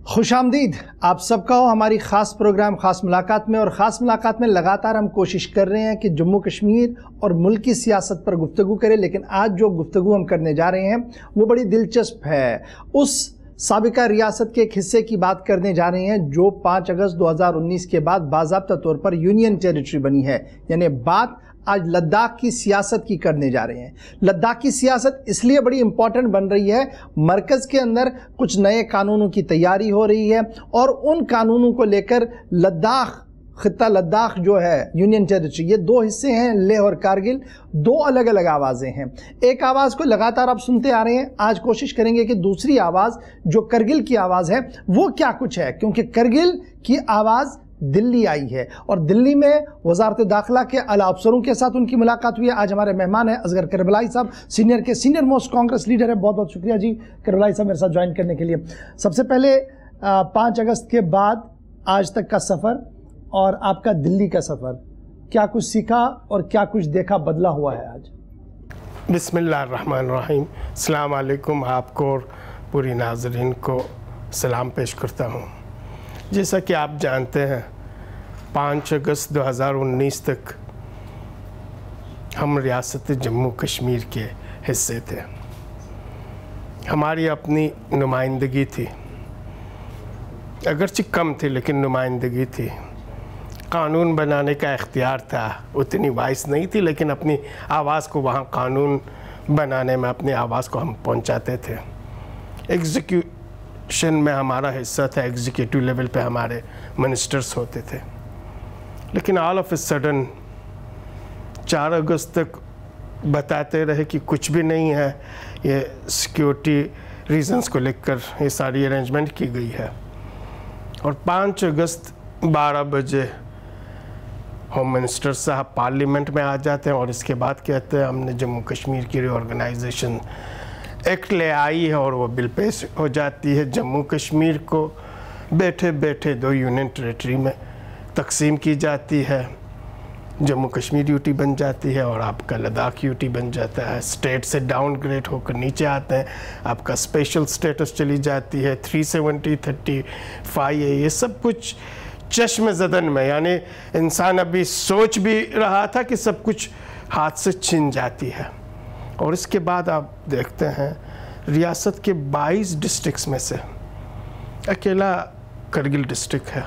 खुशामदीद आप सबका हो हमारी ख़ास प्रोग्राम ख़ास मुलाकात में। और ख़ास मुलाकात में लगातार हम कोशिश कर रहे हैं कि जम्मू कश्मीर और मुल्क की सियासत पर गुफ्तगू करें, लेकिन आज जो गुफ्तगू हम करने जा रहे हैं वो बड़ी दिलचस्प है। उस साबिका रियासत के एक हिस्से की बात करने जा रहे हैं जो 5 अगस्त 2019 के बाद बाज़ाब्ता तौर पर यूनियन टेरिटरी बनी है। यानी बात आज लद्दाख की सियासत की करने जा रहे हैं। लद्दाख की सियासत इसलिए बड़ी इंपॉर्टेंट बन रही है, मरकज़ के अंदर कुछ नए कानूनों की तैयारी हो रही है और उन कानूनों को लेकर लद्दाख खित्ता लद्दाख जो है यूनियन टेरिटरी, ये दो हिस्से हैं, लेह और कारगिल, दो अलग अलग आवाज़ें हैं। एक आवाज़ को लगातार आप सुनते आ रहे हैं, आज कोशिश करेंगे कि दूसरी आवाज़ जो करगिल की आवाज़ है वो क्या कुछ है, क्योंकि करगिल की आवाज़ दिल्ली आई है और दिल्ली में वजारत दाखिला के आला अफसरों के साथ उनकी मुलाकात हुई है। आज हमारे मेहमान हैं असगर करबलाई साहब, सीनियर मोस्ट कांग्रेस लीडर है। बहुत बहुत शुक्रिया जी करबलाई साहब मेरे साथ ज्वाइन करने के लिए। सबसे पहले 5 अगस्त के बाद आज तक का सफ़र और आपका दिल्ली का सफ़र, क्या कुछ सीखा और क्या कुछ देखा, बदला हुआ है आज? बिस्मिल्लाहिर्रहमानिर्रहीम। अस्सलाम वालेकुम, आपको और पूरी नाज़रीन को सलाम पेश करता हूँ। जैसा कि आप जानते हैं 5 अगस्त 2019 तक हम रियासत जम्मू कश्मीर के हिस्से थे। हमारी अपनी नुमाइंदगी थी, अगरचे कम थी लेकिन नुमाइंदगी थी। कानून बनाने का इख्तियार था, उतनी वाइस नहीं थी लेकिन अपनी आवाज़ को वहाँ कानून बनाने में अपनी आवाज़ को हम पहुँचाते थे। एग्जीक्यूशन में हमारा हिस्सा था, एग्जीक्यूटिव लेवल पे हमारे मिनिस्टर्स होते थे। लेकिन ऑल ऑफ ए सडन 4 अगस्त तक बताते रहे कि कुछ भी नहीं है, ये सिक्योरिटी रीजंस को लेकर ये सारी अरेंजमेंट की गई है। और 5 अगस्त 12 बजे होम मिनिस्टर साहब पार्लियामेंट में आ जाते हैं और इसके बाद कहते हैं हमने जम्मू कश्मीर की रीऑर्गेनाइजेशन एक्ट ले आई है और वो बिल पेश हो जाती है। जम्मू कश्मीर को बैठे बैठे 2 यूनियन टेरिटरी में तकसीम की जाती है। जम्मू कश्मीर यूटी बन जाती है और आपका लद्दाख यूटी बन जाता है। स्टेट से डाउनग्रेड होकर नीचे आते हैं, आपका स्पेशल स्टेटस चली जाती है। 370, 35 ये सब कुछ चश्म ज़दन में, यानी इंसान अभी सोच भी रहा था कि सब कुछ हाथ से छिन जाती है। और इसके बाद आप देखते हैं रियासत के 22 डिस्ट्रिक्ट्स में से अकेला करगिल डिस्ट्रिक्ट है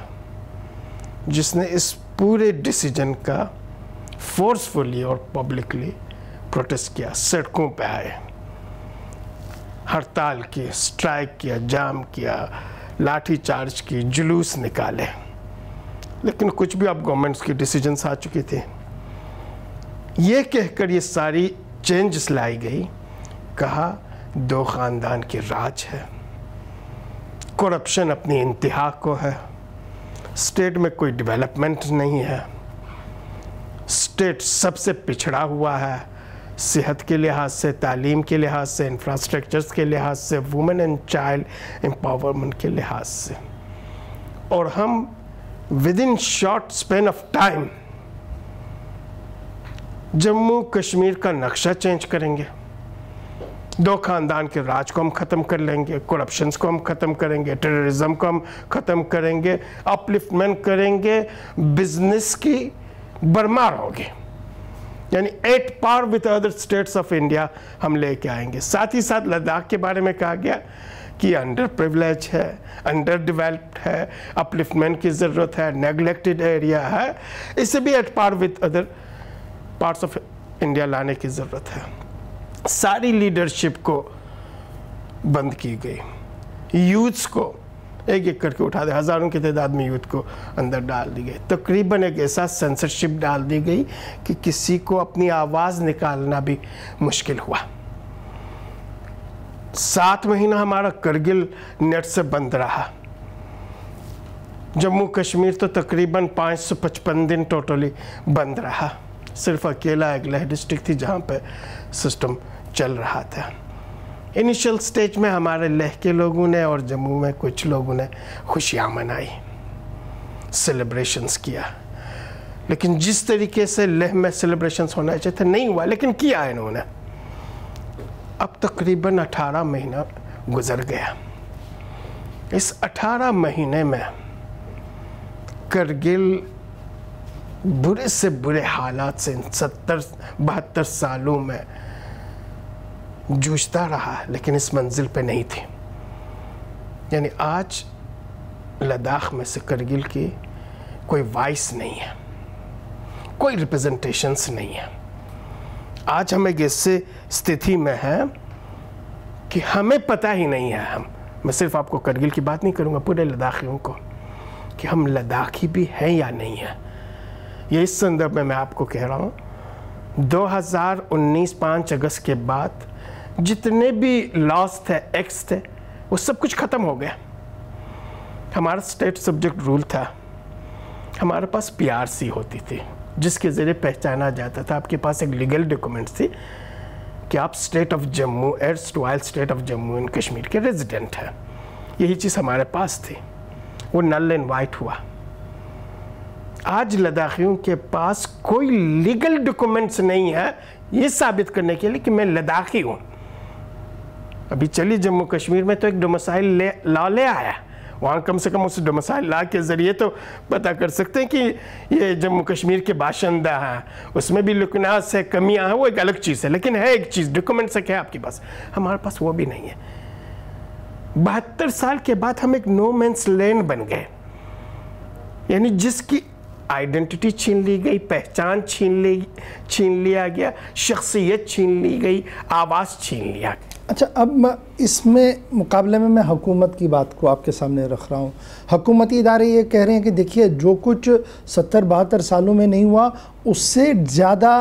जिसने इस पूरे डिसीजन का फोर्सफुली और पब्लिकली प्रोटेस्ट किया, सड़कों पे आए, हड़ताल की, स्ट्राइक किया, जाम किया, लाठी चार्ज की, जुलूस निकाले। लेकिन कुछ भी अब गवर्नमेंट्स की डिसीजंस आ चुकी थी। ये कहकर ये सारी चेंजेस लाई गई, कहा 2 ख़ानदान के राज है, करप्शन अपनी इंतहा को है, स्टेट में कोई डेवलपमेंट नहीं है, स्टेट सबसे पिछड़ा हुआ है, सेहत के लिहाज से, तालीम के लिहाज से, इंफ्रास्ट्रक्चर्स के लिहाज से, वुमेन एंड चाइल्ड एम्पावरमेंट के लिहाज से। और हम with in short span of time Jammu Kashmir का नक्शा चेंज करेंगे, 2 ख़ानदान के राज को हम ख़त्म कर लेंगे, करप्शंस को हम ख़त्म करेंगे, टेररिज्म को हम ख़त्म करेंगे, अपलिफ्टमेंट करेंगे, बिजनेस की भरमार होगी, यानी at par with other states of India हम लेके आएंगे। साथ ही साथ लद्दाख के बारे में कहा गया कि अंडर प्रिविलेज है, अंडर डेवलप्ड है, अपलिफ्टमेंट की ज़रूरत है, नेगलेक्टेड एरिया है, इसे भी at par with other parts of India लाने की ज़रूरत है। सारी लीडरशिप को बंद की गई, यूथ्स को एक एक करके उठा दे, हज़ारों की तादाद में यूथ को अंदर डाल दी गई। तकरीबन एक ऐसा सेंसरशिप डाल दी गई कि किसी को अपनी आवाज़ निकालना भी मुश्किल हुआ। 7 महीना हमारा करगिल नेट से बंद रहा। जम्मू कश्मीर तो तकरीबन 555 दिन टोटली बंद रहा। सिर्फ अकेला एक लेह डिस्ट्रिक्ट थी जहाँ पे सिस्टम चल रहा था। इनिशियल स्टेज में हमारे लेह के लोगों ने और जम्मू में कुछ लोगों ने खुशियाँ मनाई, सेलिब्रेशंस किया, लेकिन जिस तरीके से लेह में सेलिब्रेशंस होना चाहिए था नहीं हुआ, लेकिन किया इन्होंने। अब तकरीबन 18 महीना गुजर गया। इस 18 महीने में करगिल बुरे से बुरे हालात से 70-72 सालों में जूझता रहा, लेकिन इस मंजिल पे नहीं थी। यानी आज लद्दाख में से करगिल की कोई वॉइस नहीं है, कोई रिप्रेजेंटेशंस नहीं है। आज हम एक ऐसे स्थिति में हैं कि हमें पता ही नहीं है, मैं सिर्फ आपको करगिल की बात नहीं करूँगा, पूरे लद्दाखियों को, कि हम लद्दाखी भी हैं या नहीं है। ये इस संदर्भ में मैं आपको कह रहा हूँ, 2019 5 अगस्त के बाद जितने भी लॉस थे, एक्ट्स थे, वो सब कुछ ख़त्म हो गया। हमारा स्टेट सब्जेक्ट रूल था, हमारे पास PRC होती थी जिसके ज़रिए पहचाना जाता था, आपके पास एक लीगल डॉक्यूमेंट थी कि आप state of Jammu, erstwhile state of Jammu and Kashmir के रेजिडेंट हैं। यही चीज़ हमारे पास थी, वो नल एंड वाइट हुआ। आज लद्दाखियों के पास कोई लीगल डॉक्यूमेंट्स नहीं है ये साबित करने के लिए कि मैं लद्दाखी हूँ। अभी चलिए जम्मू कश्मीर में तो एक डोमिसाइल लॉ ले आया, वहाँ कम से कम उस डोमिसाइल लॉ के ज़रिए तो पता कर सकते हैं कि ये जम्मू कश्मीर के बाशिंदा हैं। उसमें भी लुकनास है, कमियाँ हैं, वो एक अलग चीज़ है, लेकिन है एक चीज़, डॉक्यूमेंट्स है आपके पास। हमारे पास वो भी नहीं है। 72 साल के बाद हम एक नो मैंस लैंड बन गए, यानी जिसकी आइडेंटिटी छीन ली गई, पहचान छीन लिया गया, शख्सियत छीन ली गई, आवाज़ छीन लिया गया। अच्छा, अब मैं इसमें मुकाबले में मैं हुकूमत की बात को आपके सामने रख रहा हूँ। हुकूमती इदारे ये कह रहे हैं कि देखिए जो कुछ 70-72 सालों में नहीं हुआ उससे ज़्यादा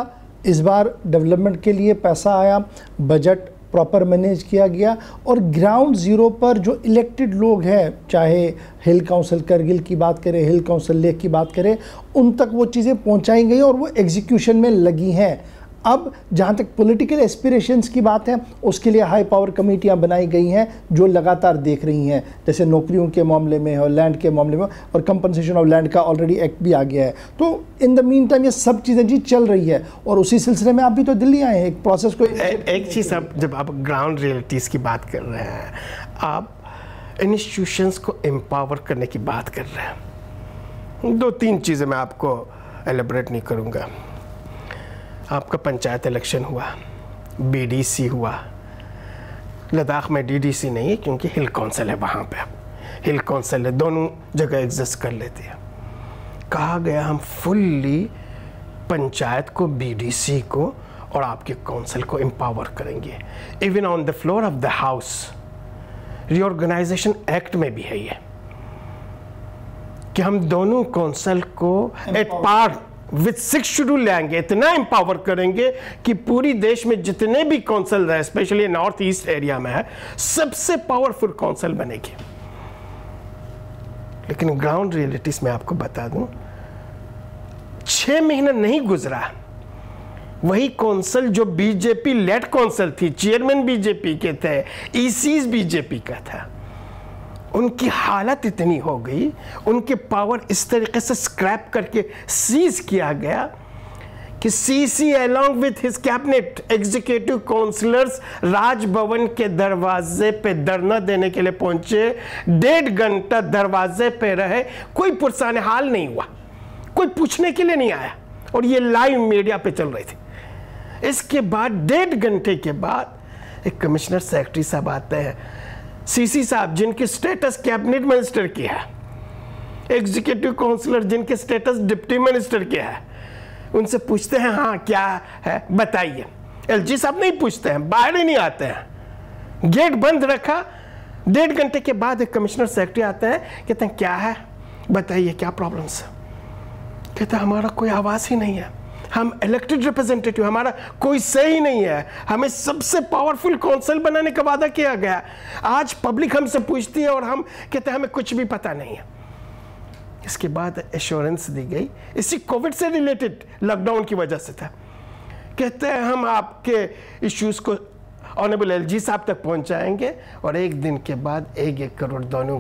इस बार डेवलपमेंट के लिए पैसा आया, बजट प्रॉपर मैनेज किया गया और ग्राउंड ज़ीरो पर जो इलेक्टेड लोग हैं, चाहे हिल काउंसिल करगिल की बात करें, हिल काउंसिल लेह की बात करें, उन तक वो चीज़ें पहुंचाई गई और वो एग्जीक्यूशन में लगी हैं। अब जहाँ तक पॉलिटिकल एस्पिरेशंस की बात है, उसके लिए हाई पावर कमेटियाँ बनाई गई हैं जो लगातार देख रही हैं, जैसे नौकरियों के मामले में और लैंड के मामले में, और कंपनसेशन ऑफ लैंड का ऑलरेडी एक्ट भी आ गया है। तो इन द मीन टाइम ये सब चीज़ें जी चल रही है और उसी सिलसिले में आप भी तो दिल्ली आए हैं एक प्रोसेस को। एक चीज़, आप जब आप ग्राउंड रियलिटीज़ की बात कर रहे हैं, आप इंस्टीट्यूशंस को एम्पावर करने की बात कर रहे हैं। 2-3 चीज़ें मैं आपको एलेबरेट नहीं करूँगा। आपका पंचायत इलेक्शन हुआ, BDC हुआ, लद्दाख में DDC नहीं है क्योंकि हिल काउंसिल है, वहाँ पे हिल काउंसिल है, दोनों जगह एग्जिस्ट कर लेती है। कहा गया हम फुल्ली पंचायत को, BDC को और आपके काउंसिल को एम्पावर करेंगे। Even on the floor of the house, reorganisation act में भी है ये कि हम दोनों काउंसिल को एट पार विद 6 शेड्यूल लाएंगे, इतना एम्पावर करेंगे कि पूरी देश में जितने भी काउंसिल है, स्पेशली नॉर्थ ईस्ट एरिया में है, सबसे पावरफुल काउंसिल बनेगी। लेकिन ग्राउंड रियलिटीज में आपको बता दूं, 6 महीना नहीं गुजरा, वही काउंसिल जो बीजेपी लेड काउंसिल थी, चेयरमैन बीजेपी के थे, ECs बीजेपी का था, उनकी हालत इतनी हो गई, उनके पावर इस तरीके से स्क्रैप करके सीज किया गया कि CC along with his cabinet executive councillors Raj Bhavan के दरवाजे पे धरना देने के लिए पहुंचे। 1.5 घंटा दरवाजे पे रहे, कोई पुरसाने हाल नहीं हुआ, कोई पूछने के लिए नहीं आया, और ये लाइव मीडिया पे चल रही थी। इसके बाद 1.5 घंटे के बाद एक कमिश्नर सेक्रेटरी साहब आते हैं, CC साहब जिनकी स्टेटस कैबिनेट मिनिस्टर की है, एग्जीक्यूटिव काउंसिलर जिनके स्टेटस डिप्टी मिनिस्टर की है, उनसे पूछते हैं हाँ क्या है बताइए। LG साहब नहीं पूछते हैं, बाहर ही नहीं आते हैं, गेट बंद रखा। 1.5 घंटे के बाद एक कमिश्नर सेक्रेटरी आते हैं, कहते हैं क्या है बताइए, क्या प्रॉब्लम्स है। कहते हैं हमारा कोई आवाज़ ही नहीं है, हम इलेक्टेड रिप्रेजेंटेटिव, हमारा कोई सही नहीं है, हमें सबसे पावरफुल काउंसिल बनाने का वादा किया गया, आज पब्लिक हमसे पूछती है और हम कहते हैं हमें कुछ भी पता नहीं है। इसके बाद एश्योरेंस दी गई, इसी कोविड से रिलेटेड लॉकडाउन की वजह से था, कहते हैं हम आपके इश्यूज को ऑनरेबल LG साहब तक पहुंचाएंगे, और 1 दिन के बाद 1-1 करोड़ दोनों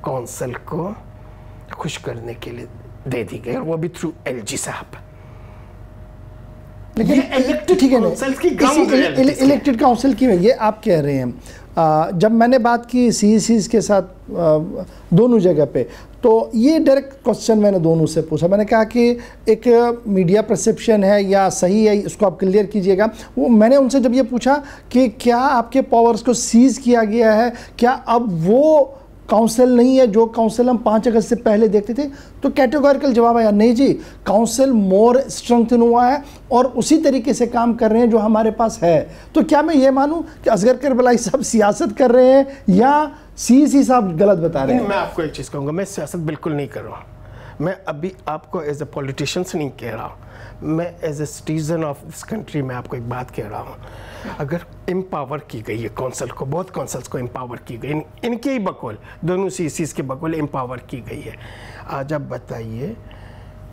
काउंसिल को खुश करने के लिए दे दी गई, और वो भी थ्रू LG साहब। लेकिन ठीक है ना, इलेक्टेड काउंसिल की ये आप कह रहे हैं। जब मैंने बात की CECs के साथ दोनों जगह पे, तो ये डायरेक्ट क्वेश्चन मैंने दोनों से पूछा। मैंने कहा कि एक मीडिया परसेप्शन है या सही है, इसको आप क्लियर कीजिएगा। वो मैंने उनसे जब ये पूछा कि क्या आपके पावर्स को सीज किया गया है, क्या अब वो काउंसिल नहीं है जो काउंसिल हम 5 अगस्त से पहले देखते थे, तो कैटेगोरिकल जवाब आया नहीं जी, काउंसिल मोर स्ट्रेंथन हुआ है और उसी तरीके से काम कर रहे हैं जो हमारे पास है। तो क्या मैं ये मानूं कि असगर करबलाई साहब सियासत कर रहे हैं या CEC साहब गलत बता रहे हैं? मैं आपको एक चीज़ कहूँगा, मैं सियासत बिल्कुल नहीं कर रहा हूँ। मैं अभी आपको एज ए पॉलिटिशियंस नहीं कह रहा हूँ, मैं as a citizen of this country में आपको एक बात कह रहा हूँ। अगर एम्पावर की गई है काउंसिल को, बहुत काउंसिल्स को एम्पावर की गई, इनके ही बकौल, दोनों CECs के बकौल एम्पावर की गई है। आज आप बताइए,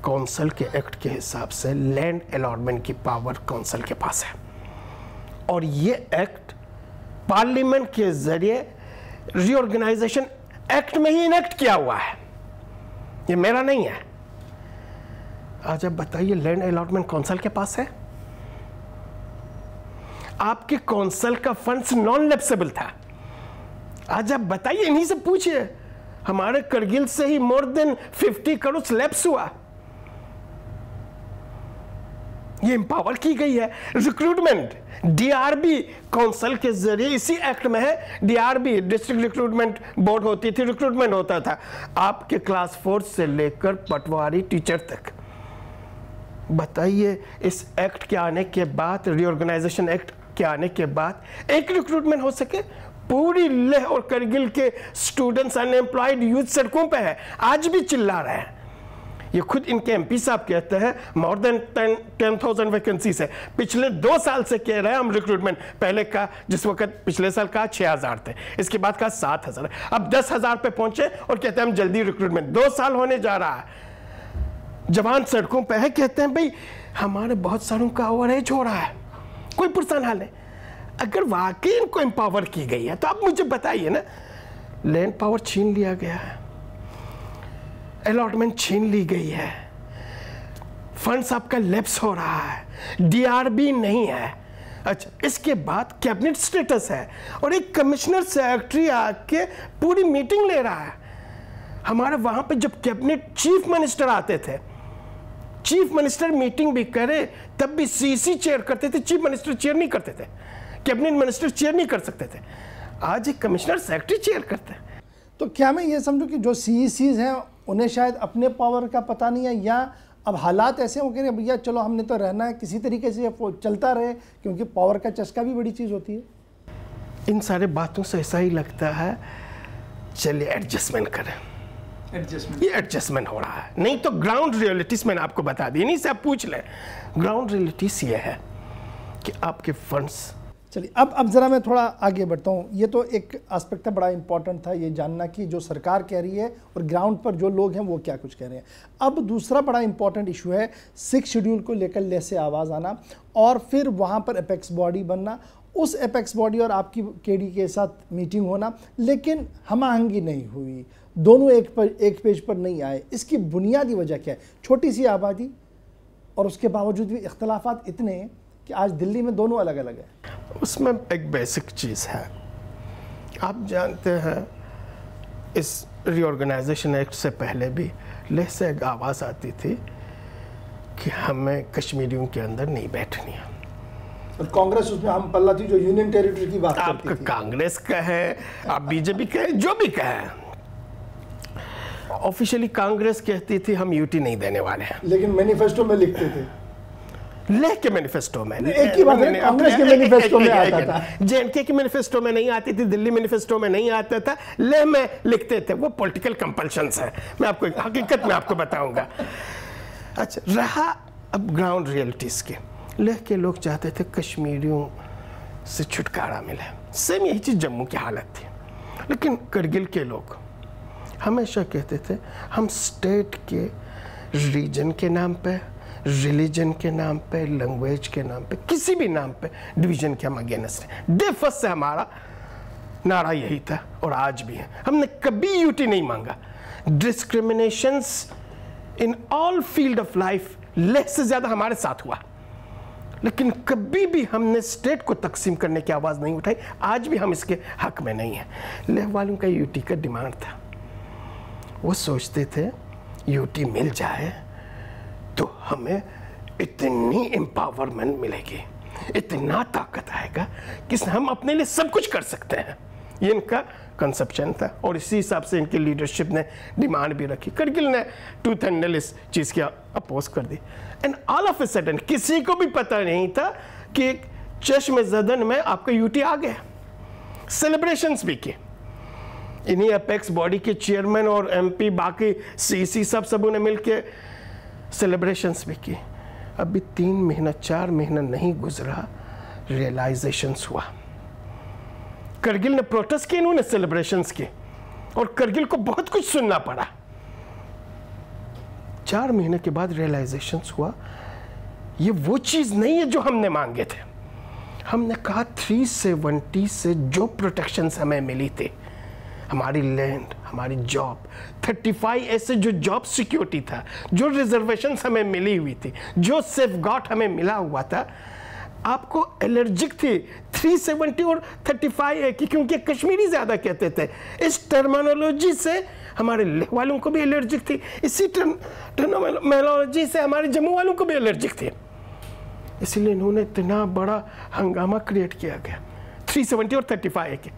काउंसिल के एक्ट के हिसाब से लैंड अलॉटमेंट की पावर काउंसिल के पास है, और ये एक्ट पार्लियामेंट के जरिए रीऑर्गेनाइजेशन एक्ट में ही इनेक्ट किया हुआ है, ये मेरा नहीं है। आज आप बताइए, लैंड अलॉटमेंट काउंसिल के पास है। आपके काउंसिल का फंड्स नॉन लैप्सेबल था। आज आप बताइए, इन्हीं से पूछिए, हमारे करगिल से ही मोर देन 50 करोड़ लैप्स हुआ। ये एम्पावर की गई है। रिक्रूटमेंट DRB काउंसिल के जरिए, इसी एक्ट में है, DRB डिस्ट्रिक्ट रिक्रूटमेंट बोर्ड होती थी, रिक्रूटमेंट होता था आपके क्लास 4 से लेकर पटवारी टीचर तक। बताइए, इस एक्ट के आने के बाद, रीऑर्गेनाइजेशन एक्ट के आने के बाद एक रिक्रूटमेंट हो सके? पूरी लेह और करगिल के स्टूडेंट्स, अनएम्प्लॉयड यूथ सड़कों पे है, आज भी चिल्ला रहे हैं। ये खुद इनके MP साहब कहते हैं मोर देन 10,000 वैकेंसीज है। पिछले 2 साल से कह रहे हैं हम रिक्रूटमेंट, पहले का जिस वक्त पिछले साल का 6,000 थे, इसके बाद का 7,000, अब 10,000 पे पहुंचे और कहते हैं हम जल्दी रिक्रूटमेंट। 2 साल होने जा रहा है, जवान सड़कों पे है, कहते हैं भाई हमारे बहुत सारों का ओवरएज हो रहा है, कोई पुरसान हाल नहीं। अगर वाकई इनको एम्पावर की गई है तो आप मुझे बताइए ना, लैंड पावर छीन लिया गया है, अलॉटमेंट छीन ली गई है, फंड्स आपका लैप्स हो रहा है, DRB नहीं है। अच्छा, इसके बाद कैबिनेट स्टेटस है और एक कमिश्नर सेक्रेटरी आके पूरी मीटिंग ले रहा है। हमारे वहां पे जब कैबिनेट चीफ मिनिस्टर आते थे, चीफ मिनिस्टर मीटिंग भी करे तब भी CEC चेयर करते थे, चीफ मिनिस्टर चेयर नहीं करते थे, कैबिनेट मिनिस्टर चेयर नहीं कर सकते थे। आज एक कमिश्नर सेक्रेटरी चेयर करते हैं। तो क्या मैं ये समझूं कि जो CECs हैं उन्हें शायद अपने पावर का पता नहीं है, या अब हालात ऐसे हो गए भैया चलो हमने तो रहना है, किसी तरीके से चलता रहे, क्योंकि पावर का चस्का भी बड़ी चीज़ होती है। इन सारे बातों से ऐसा ही लगता है चलिए एडजस्टमेंट करें, ये एडजस्टमेंट हो रहा है। नहीं तो ग्राउंड रियलिटीज मैंने आपको बता दी, नहीं से आप पूछ लें। ग्राउंड रियलिटीज ये है कि आपके फंड्स। चलिए अब ज़रा मैं थोड़ा आगे बढ़ता हूँ। ये तो एक एस्पेक्ट था, बड़ा इंपॉर्टेंट था ये जानना कि जो सरकार कह रही है और ग्राउंड पर जो लोग हैं वो क्या कुछ कह रहे हैं। अब दूसरा बड़ा इंपॉर्टेंट इशू है 6 शेड्यूल को लेकर लेह से आवाज़ आना और फिर वहाँ पर एपेक्स बॉडी बनना, उस एपेक्स बॉडी और आपकी KD के साथ मीटिंग होना, लेकिन हम-आहंगी नहीं हुई, दोनों एक पेज पर नहीं आए। इसकी बुनियादी वजह क्या है? छोटी सी आबादी और उसके बावजूद भी इख्तलाफात इतने हैं कि आज दिल्ली में दोनों अलग अलग है। उसमें एक बेसिक चीज़ है, आप जानते हैं इस रीऑर्गेनाइजेशन एक्ट से पहले भी लेह से एक आवाज़ आती थी कि हमें कश्मीरियों के अंदर नहीं बैठनी है, और कांग्रेस उसमें हम पल्ला थी जो यूनियन टेरिटरी की बात करती थी। कांग्रेस का है, आप BJP का है, जो भी कहे, ऑफिशियली कांग्रेस कहती थी हम यूटी नहीं देने वाले हैं, लेकिन मैनिफेस्टो में लिखते थे, लेह के मैनिफेस्टो में एक ही बात है, कांग्रेस के मैनिफेस्टो में आता था, JNK के मैनिफेस्टो में नहीं आती थी, दिल्ली मैनिफेस्टो में नहीं आता था, लेह में लिखते थे। वो पॉलिटिकल कंपल्शंस है, मैं आपको हकीकत में आपको बताऊंगा। अच्छा, रहा अब ग्राउंड रियलिटीज के, लेह के लोग चाहते थे कश्मीरियों से छुटकारा मिले, सेम यही चीज़ जम्मू की हालत थी। लेकिन करगिल के लोग हमेशा कहते थे हम स्टेट के रीजन के नाम पे, रिलीजन के नाम पे, लैंग्वेज के नाम पे, किसी भी नाम पे डिवीजन के हम अगेंस्ट हैं। डे फर्स्ट से हमारा नारा यही था और आज भी है, हमने कभी यूटी नहीं मांगा। Discriminations in all field of life Leh से ज़्यादा हमारे साथ हुआ। लेकिन कभी भी हमने स्टेट को तकसीम करने की आवाज़ नहीं उठाई। आज भी हम इसके हक में नहीं हैं। लेह वालों का यूटी का डिमांड था, वो सोचते थे यूटी मिल जाए तो हमें इतनी एम्पावरमेंट मिलेगी, इतना ताकत आएगा कि हम अपने लिए सब कुछ कर सकते हैं। ये इनका कंसेप्शन था और इसी हिसाब से इनकी लीडरशिप ने डिमांड भी रखी। करगिल ने टूथ एंड नेल इस चीज़ की अपोज कर दी। And all of a sudden किसी को भी पता नहीं था कि चश्म ज़दन में आपका यूटी आ गया। सेलिब्रेशंस भी की, इन्हीं अपेक्स बॉडी के चेयरमैन और एमपी बाकी सीसी सबों ने मिलकर सेलिब्रेशंस भी की। अभी 3 महीना 4 महीना नहीं गुजरा, रियलाइजेशंस हुआ। करगिल ने प्रोटेस्ट किए, इन्होंने सेलिब्रेशंस किए और करगिल को बहुत कुछ सुनना पड़ा। 4 महीने के बाद रियलाइजेशंस हुआ ये वो चीज़ नहीं है जो हमने मांगे थे। हमने कहा 370 से जो प्रोटेक्शंस हमें मिली थी, हमारी लैंड, हमारी जॉब, 35A से जो जॉब सिक्योरिटी था, जो रिजर्वेशंस हमें मिली हुई थी, जो सेफगार्ड हमें मिला हुआ था, आपको एलर्जिक थी 370 और 35A की, क्योंकि कश्मीरी ज़्यादा कहते थे। इस टर्मिनोलॉजी से हमारे लेह वालों को भी एलर्जिक थी, इसी टर्मिनोलॉजी से हमारे जम्मू वालों को भी एलर्जिक थी। इसलिए इन्होंने इतना बड़ा हंगामा क्रिएट किया गया 370 और 35A के।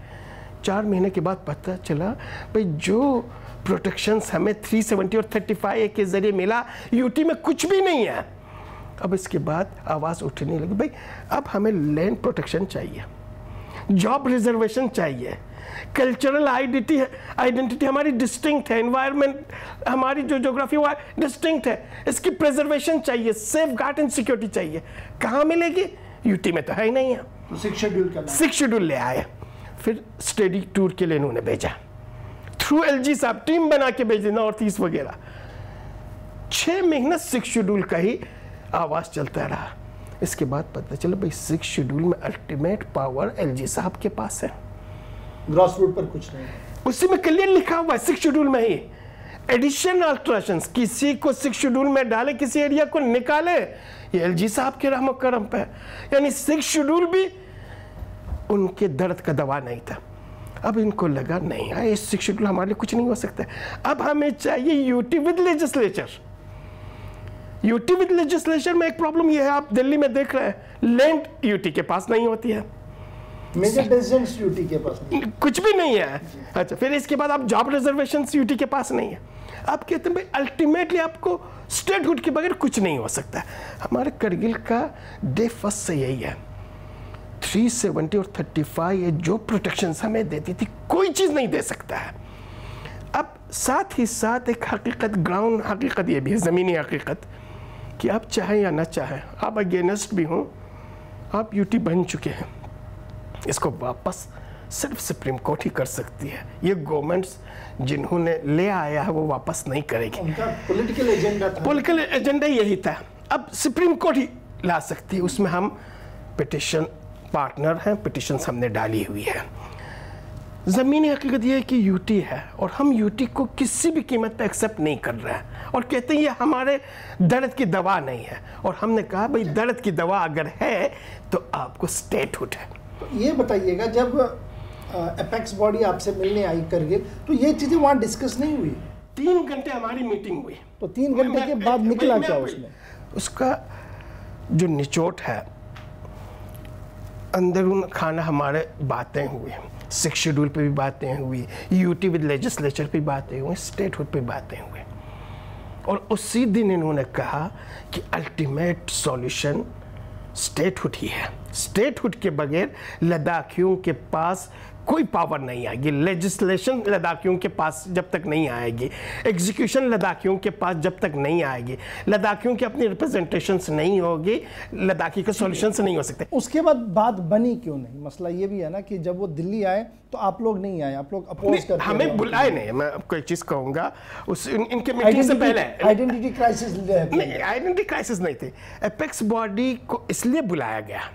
4 महीने के बाद पता चला भाई जो प्रोटेक्शंस हमें 370 और 35A के ज़रिए मिला, यूटी में कुछ भी नहीं है। अब इसके बाद आवाज़ उठने लगी, भाई अब हमें लैंड प्रोटेक्शन चाहिए, जॉब रिजर्वेशन चाहिए, कल्चरल आइडेंटिटी हमारी डिस्टिंक्ट है, एनवायरनमेंट हमारी जो ज्योग्राफी वो डिस्टिंक्ट है, इसकी प्रिजर्वेशन चाहिए, सेफ गार्ड एंड सिक्योरिटी चाहिए। कहाँ मिलेगी? यूटी में तो है ही नहीं है। तो 6 शेड्यूल ले आए, फिर स्टडी टूर के लिए इन्होंने भेजा, थ्रू एलजी साहब टीम बना के भेजे नॉर्थ ईस्ट वगैरह। 6 महीना 6 शेड्यूल का ही आवाज़ चलता रहा। इसके बाद पता चला भाई 6 शेड्यूल में अल्टीमेट पावर एलजी साहब के पास है, ग्रॉस रूट पर कुछ नहीं। उसी में क्लियर लिखा हुआ है 6 शेड्यूल में ही, एडिशन अल्ट्रेशंस, किसी को 6 शेड्यूल में डाले, किसी एरिया को निकाले, ये एलजी साहब के रहमो करम पे। यानी 6 शेड्यूल भी उनके दर्द का दवा नहीं था। अब इनको लगा नहीं है, इस 6 शेड्यूल हमारे लिए कुछ नहीं हो सकता। अब हमें चाहिए UT with legislature. UT with legislature में एक प्रॉब्लम यह है, आप दिल्ली में देख रहे हैं, लैंड यूटी के पास नहीं होती है, मेजर डिसीजंस यूटी के पास नहीं, कुछ भी नहीं है। अच्छा, फिर इसके बाद आप जॉब रिजर्वेशन यूटी के पास नहीं है। आप कहते हैं भाई अल्टीमेटली आपको स्टेटहुड के बगैर कुछ नहीं हो सकता। हमारे करगिल का डे फर्स्ट से यही है, 370 और 35 ये जो प्रोटेक्शंस हमें देती थी कोई चीज़ नहीं दे सकता है। अब साथ ही साथ एक हकीकत, ग्राउंड हकीकत ये भी है, ज़मीनी हकीकत, कि आप चाहें या ना चाहें, आप अगेंस्ट भी हों, आप यूटी बन चुके हैं, इसको वापस सिर्फ सुप्रीम कोर्ट ही कर सकती है। ये गवर्नमेंट्स जिन्होंने ले आया है वो वापस नहीं करेगी। उनका पॉलिटिकल एजेंडा था, पॉलिटिकल एजेंडा यही था। अब सुप्रीम कोर्ट ही ला सकती है, उसमें हम पिटिशन पार्टनर हैं, पिटिशंस हमने डाली हुई है। ज़मीनी हकीकत यह है कि यूटी है और हम यूटी को किसी भी कीमत पे एक्सेप्ट नहीं कर रहे हैं और कहते हैं ये हमारे दर्द की दवा नहीं है। और हमने कहा भाई दर्द की दवा अगर है तो आपको स्टेटहुड है। तो ये बताइएगा, जब एपेक्स बॉडी आपसे मिलने आई करगिल तो ये चीज़ें वहाँ डिस्कस नहीं हुई? 3 घंटे हमारी मीटिंग हुई। तो 3 घंटे के बाद निकला क्या उसमें? उसका जो निचोड़ है, अंदरून खाना हमारे बातें हुई, 6 शेड्यूल पे भी बातें हुई, यूटी विद लेजिस्लेचर पे बातें हुई, स्टेटहुड पे बातें हुई। और उसी दिन इन्होंने कहा कि अल्टीमेट सॉल्यूशन स्टेटहुड ही है। स्टेटहुड के बगैर लद्दाखियों के पास कोई पावर नहीं आएगी, लेजिस्लेशन लद्दाखियों के पास जब तक नहीं आएगी, एग्जीक्यूशन लद्दाखियों के पास जब तक नहीं आएगी, लद्दाखियों की अपनी रिप्रेजेंटेशंस नहीं होगी, लद्दाखी के सॉल्यूशंस नहीं हो सकते। उसके बाद बात बनी क्यों नहीं? मसला ये भी है ना कि जब वो दिल्ली आए तो आप लोग नहीं आए, आप लोग अपोज करते, हमें बुलाए नहीं। मैं आपको एक चीज़ कहूँगा, उस इनके मीटिंग से पहले आइडेंटिटी क्राइसिस नहीं, आइडेंटिटी क्राइसिस नहीं थी। एपेक्स बॉडी को इसलिए बुलाया गया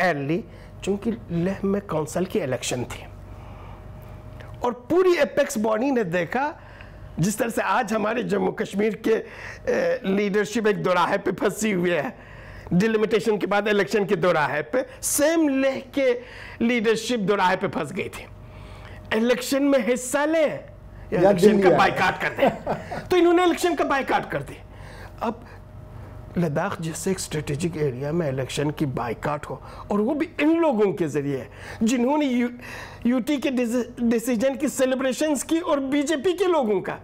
अर्ली चूंकि लेह में काउंसिल की इलेक्शन थी और पूरी एपेक्स बॉडी ने देखा जिस तरह से आज हमारे जम्मू कश्मीर के लीडरशिप एक दोराहे पे फंसी हुई है, डिलिमिटेशन के बाद इलेक्शन के दोराहे पे सेम लेह के लीडरशिप दोराहे पे फंस गई थी। इलेक्शन में हिस्सा ले या इलेक्शन का बायकॉट कर दे। तो इन्होंने इलेक्शन का बायकॉट कर दी। अब लद्दाख जैसे एक स्ट्रेटेजिक एरिया में इलेक्शन की बायकॉट हो, और वो भी इन लोगों के जरिए जिन्होंने यूटी के डिसीजन की सेलिब्रेशंस की और बीजेपी के लोगों का,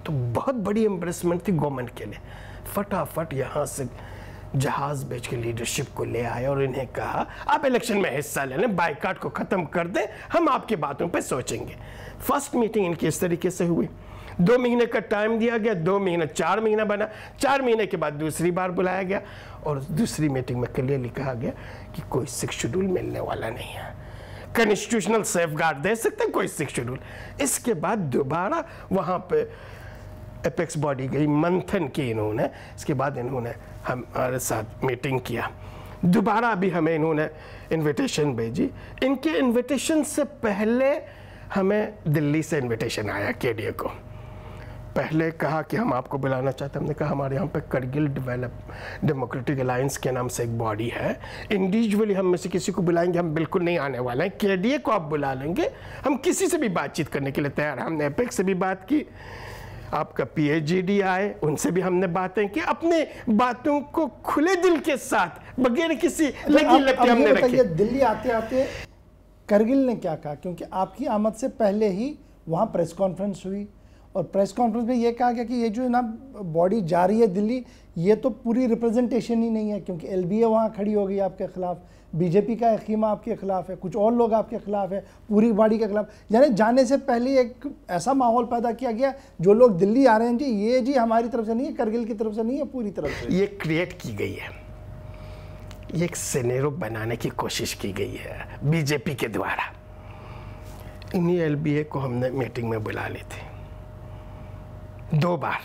तो बहुत बड़ी एम्ब्रेसमेंट थी गवर्नमेंट के लिए। फटाफट यहाँ से जहाज बेच के लीडरशिप को ले आए और इन्हें कहा आप इलेक्शन में हिस्सा ले लें, बायकॉट को खत्म कर दें, हम आपकी बातों पे सोचेंगे। फर्स्ट मीटिंग इनकी इस तरीके से हुई। 2 महीने का टाइम दिया गया, 2 महीना 4 महीना बना, 4 महीने के बाद दूसरी बार बुलाया गया और दूसरी मीटिंग में क्लियरली कहा गया कि कोई 6 शेड्यूल मिलने वाला नहीं है। कॉन्स्टिट्यूशनल सेफगार्ड दे सकते हैं, कोई 6 शेड्यूल। इसके बाद दोबारा वहाँ पे एपेक्स बॉडी गई, मंथन की इन्होंने, इसके बाद इन्होंने हमारे साथ मीटिंग किया। दोबारा अभी हमें इन्होंने इनविटेशन भेजी। इनके इनविटेशन से पहले हमें दिल्ली से इनविटेशन आया केडीए को। पहले कहा कि हम आपको बुलाना चाहते हैं। हमने कहा हमारे यहाँ पे करगिल डेमोक्रेटिक अलायंस के नाम से एक बॉडी है, इंडिविजुअली हम में से किसी को बुलाएंगे हम बिल्कुल नहीं आने वाले हैं। केडीए को आप बुला लेंगे, हम किसी से भी बातचीत करने के लिए तैयार हैं। हमने एपेक्स से भी बात की, आपका पीएचडी आए, उनसे भी हमने बातें की, अपने बातों को खुले दिल के साथ बगैर किसी लगी लपटी हमने रखी। दिल्ली आते आते करगिल ने क्या कहा, क्योंकि आपकी आमद से पहले ही वहाँ प्रेस कॉन्फ्रेंस हुई और प्रेस कॉन्फ्रेंस में ये कहा गया कि ये जो ना बॉडी जा रही है दिल्ली, ये तो पूरी रिप्रेजेंटेशन ही नहीं है, क्योंकि एलबीए वहाँ खड़ी हो गई आपके खिलाफ, बीजेपी का खीमा आपके खिलाफ है, कुछ और लोग आपके खिलाफ है, पूरी बॉडी के खिलाफ। यानी जाने से पहले एक ऐसा माहौल पैदा किया गया, जो लोग दिल्ली आ रहे हैं जी, ये जी हमारी तरफ से नहीं है, करगिल की तरफ से नहीं है, पूरी तरफ से ये क्रिएट की गई है, ये एक सिनेरियो बनाने की कोशिश की गई है बीजेपी के द्वारा। इन्हीं एलबीए को हमने मीटिंग में बुला ली थी, 2 बार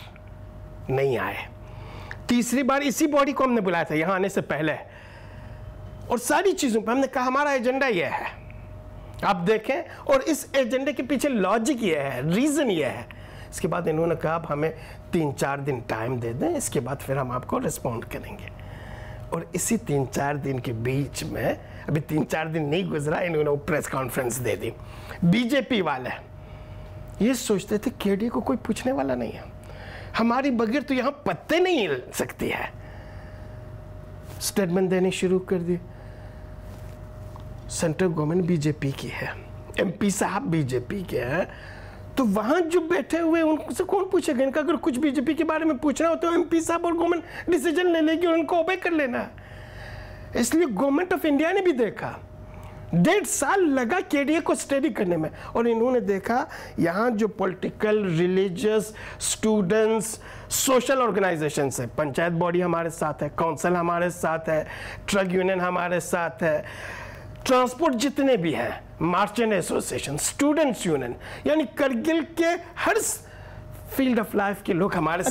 नहीं आए, तीसरी बार इसी बॉडी को हमने बुलाया था यहाँ आने से पहले, और सारी चीज़ों पर हमने कहा हमारा एजेंडा यह है, आप देखें, और इस एजेंडे के पीछे लॉजिक ये है, रीज़न ये है। इसके बाद इन्होंने कहा आप हमें 3-4 दिन टाइम दे दें, इसके बाद फिर हम आपको रिस्पॉन्ड करेंगे। और इसी 3-4 दिन के बीच में, अभी 3-4 दिन नहीं गुजरा, इन्होंने वो प्रेस कॉन्फ्रेंस दे दी। बीजेपी वाले ये सोचते थे केडीए को कोई पूछने वाला नहीं है, हमारी बगैर तो यहाँ पत्ते नहीं हिल सकती है, स्टेटमेंट देने शुरू कर दी। सेंट्रल गवर्नमेंट बीजेपी की है, एमपी साहब बीजेपी के हैं, तो वहां जो बैठे हुए उनसे कौन पूछेगा? इनका अगर कुछ बीजेपी के बारे में पूछना हो तो एमपी साहब और गवर्नमेंट डिसीजन ले लेगी और उनको ओबे कर लेना है। इसलिए गवर्नमेंट ऑफ इंडिया ने भी देखा, 1.5 साल लगा केडीए को स्टडी करने में, और इन्होंने देखा यहाँ जो political, religious, students, social organisation है, पंचायत बॉडी हमारे साथ है, काउंसिल हमारे साथ है, ट्रक यूनियन हमारे साथ है, ट्रांसपोर्ट जितने भी हैं, मार्चेंट एसोसिएशन, स्टूडेंट्स यूनियन, यानी करगिल के हर फील्ड ऑफ लाइफ के लोग हमारे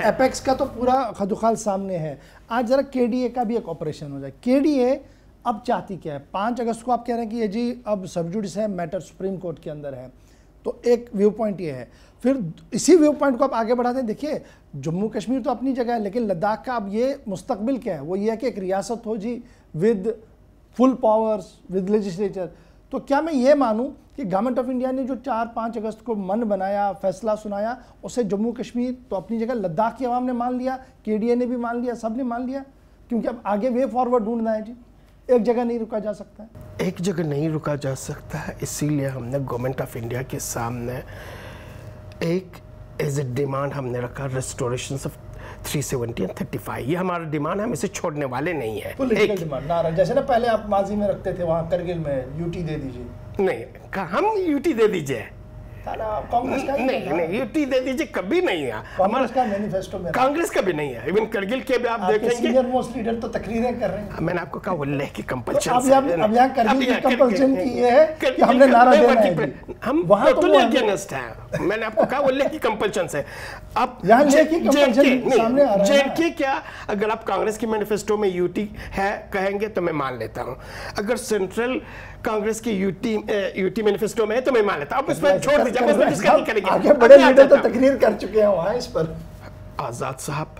एपेक्स का तो पूरा खदुखाल सामने है। आज जरा केडीए का भी एक ऑपरेशन हो जाए। केडीए अब चाहती क्या है? 5 अगस्त को आप कह रहे हैं कि ये जी अब सब जुडिस है, मैटर सुप्रीम कोर्ट के अंदर है, तो एक व्यू पॉइंट ये है। फिर इसी व्यू पॉइंट को आप आगे बढ़ाते हैं। देखिए, जम्मू कश्मीर तो अपनी जगह है, लेकिन लद्दाख का अब ये मुस्तकबिल क्या है? वो ये है कि एक रियासत हो जी with full powers, with legislature. तो क्या मैं ये मानूं कि गवर्नमेंट ऑफ इंडिया ने जो 4-5 अगस्त को मन बनाया, फैसला सुनाया, उसे जम्मू कश्मीर तो अपनी जगह, लद्दाख की आवाम ने मान लिया, केडीए ने भी मान लिया, सब ने मान लिया, क्योंकि अब आगे वे फॉरवर्ड ढूंढना है जी, एक जगह नहीं रुका जा सकता है। एक जगह नहीं रुका जा सकता है, इसीलिए हमने गवर्नमेंट ऑफ इंडिया के सामने एक एज ए डिमांड हमने रखा रेस्टोरेशन ऑफ 370 और 35। ये हमारा डिमांड है, हम इसे छोड़ने वाले नहीं है। पॉलिटिकल डिमांड ना, जैसे ना पहले आप माजी में रखते थे वहाँ करगिल में, यूटी दे दीजिए। नहीं, हम यूटी दे दीजिए, कांग्रेस का नहीं यूटी दे दीजिए, कभी नहीं है हमारा मैनिफेस्टो में, कांग्रेस का भी नहीं है। इवन करगिल के भी आप देखेंगे सीनियर मोस्ट लीडर तो तकरीरें कर रहे हैं। मैंने आपको कहा उल्लेह की कंपल्शन, अब यहाँ करगिल की कंपल्शन की ये है कि हमने नारा देना है, हम वहां तो अगेंस्ट है। मैंने आपको कहा उल्लेह की कंपल्शन से। अब यहाँ सामने आ रहा है जेएनके क्या, अगर आप कांग्रेस की मैनिफेस्टो में यूटी है कहेंगे तो मैं मान लेता हूँ, अगर सेंट्रल कांग्रेस की यूटी मैनिफेस्टो में है तो मैं मान लेता हूँ। अब इसमें छोड़ दीजिए, आगे बड़े लीडर तो तकरीर कर चुके हैं वहाँ इस पर। आजाद साहब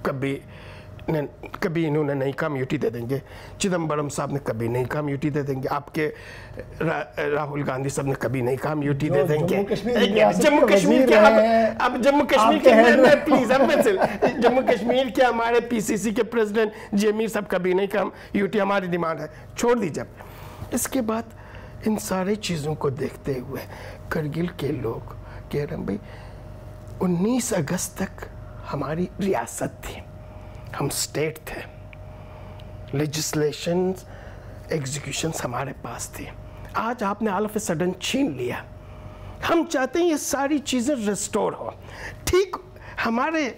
कभी इन्होंने नहीं कहा म्यूटी दे देंगे, चिदम्बरम साहब ने कभी नहीं कहा म्यूटी दे देंगे, आपके राहुल गांधी साहब ने कभी नहीं कहा म्यूटी दे देंगे। जम्मू कश्मीर के अब जम्मू कश्मीर के प्लीज जम्मू कश्मीर के हमारे पीसीसी के प्रेसिडेंट जमीर साहब कभी नहीं कहा यूटी हमारी डिमांड है, छोड़ दीजिए। इसके बाद इन सारे चीज़ों को देखते हुए करगिल के लोग कह रहे हैं भाई 19 अगस्त तक हमारी रियासत थी, हम स्टेट थे, लेजिस्लेशन एग्जीक्यूशंस हमारे पास थी, आज आपने ऑल ऑफ ए सडन छीन लिया। हम चाहते हैं ये सारी चीज़ें रिस्टोर हो। ठीक हमारे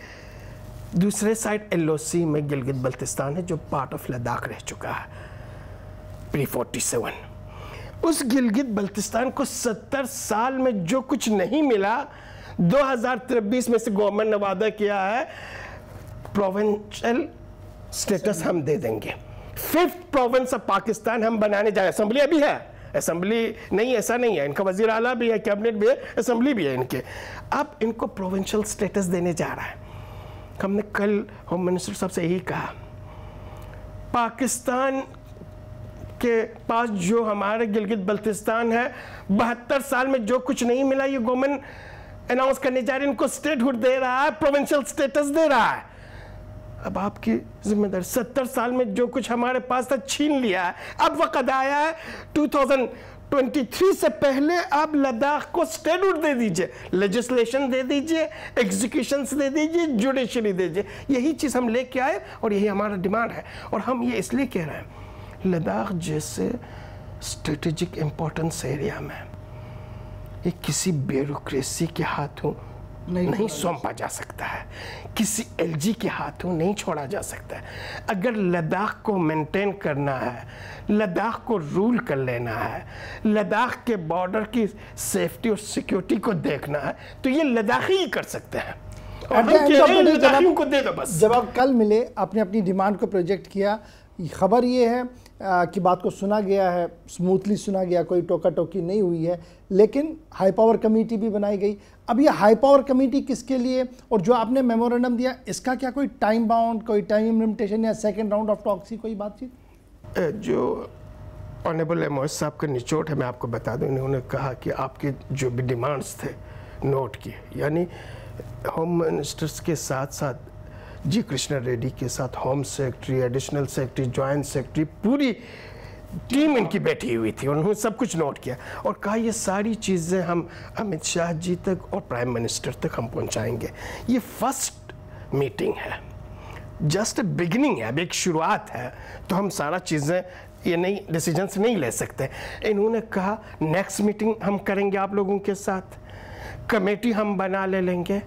दूसरे साइड एलओसी में गिलगित बल्तिस्तान है जो पार्ट ऑफ लद्दाख रह चुका है प्री 47। उस गिलगित बल्तिस्तान को 70 साल में जो कुछ नहीं मिला, 2023 में से गवर्नमेंट ने वादा किया है प्रोविंशियल स्टेटस हम दे देंगे। 5th प्रोविंस ऑफ पाकिस्तान हम बनाने जा रहे हैं। असेंबली अभी है, असेंबली नहीं ऐसा नहीं है, इनका वजीर आला भी है, कैबिनेट भी है, असेंबली भी है इनके। अब इनको प्रोविंशियल स्टेटस देने जा रहा है। हमने कल होम मिनिस्टर साहब से यही कहा, पाकिस्तान के पास जो हमारे गिलगित बल्तिस्तान है 72 साल में जो कुछ नहीं मिला, ये गवर्नमेंट अनाउंस करने जा रही है, इनको स्टेटहुड दे रहा है, प्रोविंशियल स्टेटस दे रहा है। अब आपकी जिम्मेदारी, 70 साल में जो कुछ हमारे पास था छीन लिया है, अब वक्त आया है 2023 से पहले आप लद्दाख को स्टेटहुड दे दीजिए, लेजिस्लेशन दे दीजिए, एग्जीक्यूशंस दे दीजिए, जुडिशरी दे दीजिए। यही चीज़ हम लेके आए और यही हमारा डिमांड है। और हम ये इसलिए कह रहे हैं, लद्दाख जैसे स्ट्रेटेजिक इंपॉर्टेंस एरिया में ये किसी ब्यूरोक्रेसी के हाथों नहीं सौंपा जा सकता है, किसी एलजी के हाथों नहीं छोड़ा जा सकता है। अगर लद्दाख को मेंटेन करना है, लद्दाख को रूल कर लेना है, लद्दाख के बॉर्डर की सेफ्टी और सिक्योरिटी को देखना है, तो ये लद्दाखी ही कर सकते हैं। और हम लद्दाखियों को दे दो बस। जब आप कल मिले, आपने अपनी डिमांड को प्रोजेक्ट किया, खबर ये है कि बात को सुना गया है, स्मूथली सुना गया, कोई टोका टोकी नहीं हुई है, लेकिन हाई पावर कमेटी भी बनाई गई। अब ये हाई पावर कमेटी किसके लिए, और जो आपने मेमोरेंडम दिया इसका क्या कोई टाइम बाउंड, कोई टाइम लिमिटेशन या सेकंड राउंड ऑफ टॉक्स की कोई बातचीत? जो ऑनरेबल एमओएस साहब का निचोड़ है मैं आपको बता दूं, इन्होंने कहा कि आपके जो भी डिमांड्स थे नोट किए, यानी होम मिनिस्टर्स के साथ साथ जी कृष्णा रेड्डी के साथ home secretary, additional secretary, joint secretary, पूरी टीम इनकी बैठी हुई थी और उन्होंने सब कुछ नोट किया और कहा ये सारी चीज़ें हम अमित शाह जी तक और प्राइम मिनिस्टर तक हम पहुंचाएंगे। ये फर्स्ट मीटिंग है, जस्ट बिगिनिंग है, अभी एक शुरुआत है, तो हम सारा चीज़ें ये नहीं डिसीजंस नहीं ले सकते। इन्होंने कहा नेक्स्ट मीटिंग हम करेंगे आप लोगों के साथ, कमेटी हम बना ले लेंगे,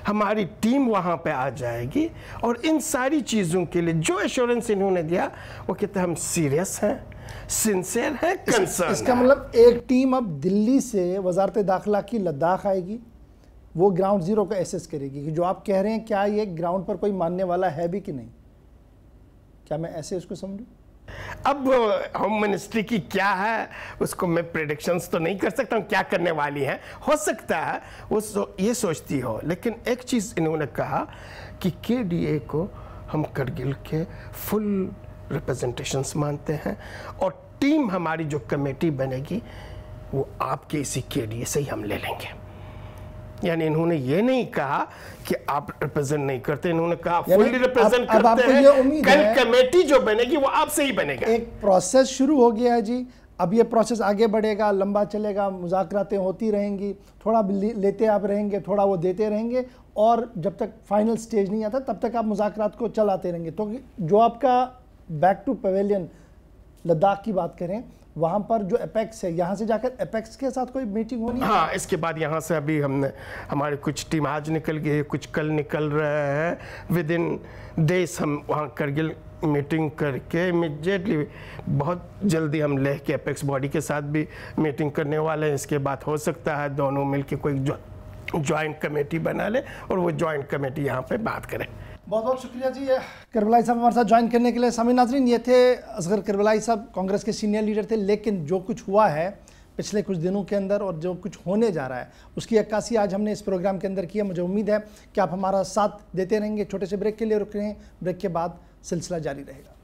हमारी टीम वहाँ पे आ जाएगी और इन सारी चीज़ों के लिए जो एश्योरेंस इन्होंने दिया वो कहते हैं हम सीरियस हैं, सिंसियर है, कंसर्न। इसका मतलब एक टीम अब दिल्ली से वजारत दाखिला की लद्दाख आएगी, वो ग्राउंड जीरो को एसेस करेगी कि जो आप कह रहे हैं क्या ये ग्राउंड पर कोई मानने वाला है भी कि नहीं, क्या मैं ऐसे इसको समझूं? अब होम मिनिस्ट्री की क्या है उसको मैं प्रेडिक्शंस तो नहीं कर सकता हूँ क्या करने वाली है, हो सकता है वो ये सोचती हो, लेकिन एक चीज़ इन्होंने कहा कि केडीए को हम करगिल के फुल रिप्रेजेंटेशंस मानते हैं और टीम हमारी जो कमेटी बनेगी वो आपके इसी केडीए से ही हम ले लेंगे। यानी इन्होंने ये नहीं कहा कि आप रिप्रेजेंट नहीं करते, इन्होंने कहा फुल्ली रिप्रेजेंट करते हैं, कल कमेटी जो बनेगी वो आपसे ही बनेगा। एक प्रोसेस शुरू हो गया है जी, अब ये प्रोसेस आगे बढ़ेगा, लंबा चलेगा, मुज़ाकरातें होती रहेंगी, थोड़ा लेते आप रहेंगे, थोड़ा वो देते रहेंगे और जब तक फाइनल स्टेज नहीं आता तब तक आप मुज़ाकरात को चलाते रहेंगे। तो जो आपका बैक टू पवेलियन लद्दाख की बात करें, वहाँ पर जो एपेक्स है, यहाँ से जाकर एपेक्स के साथ कोई मीटिंग होनी है? हाँ, इसके बाद यहाँ से अभी हमने हमारे कुछ टीम आज निकल गई, कुछ कल निकल रहे हैं। विद इन डेज हम वहाँ करगिल मीटिंग करके इमीडिएटली बहुत जल्दी हम लेह के एपेक्स बॉडी के साथ भी मीटिंग करने वाले हैं। इसके बाद हो सकता है दोनों मिलकर कोई जॉइंट कमेटी बना ले और वो जॉइंट कमेटी यहाँ पे बात करें। बहुत बहुत शुक्रिया जी करबलाई साहब हमारे साथ ज्वाइन करने के लिए। सामीन नाज़रीन, ये थे असगर करबलाई साहब, कांग्रेस के सीनियर लीडर थे, लेकिन जो कुछ हुआ है पिछले कुछ दिनों के अंदर और जो कुछ होने जा रहा है उसकी अक्कासी आज हमने इस प्रोग्राम के अंदर किया। मुझे उम्मीद है कि आप हमारा साथ देते रहेंगे। छोटे से ब्रेक के लिए रुक रहे हैं, ब्रेक के बाद सिलसिला जारी रहेगा।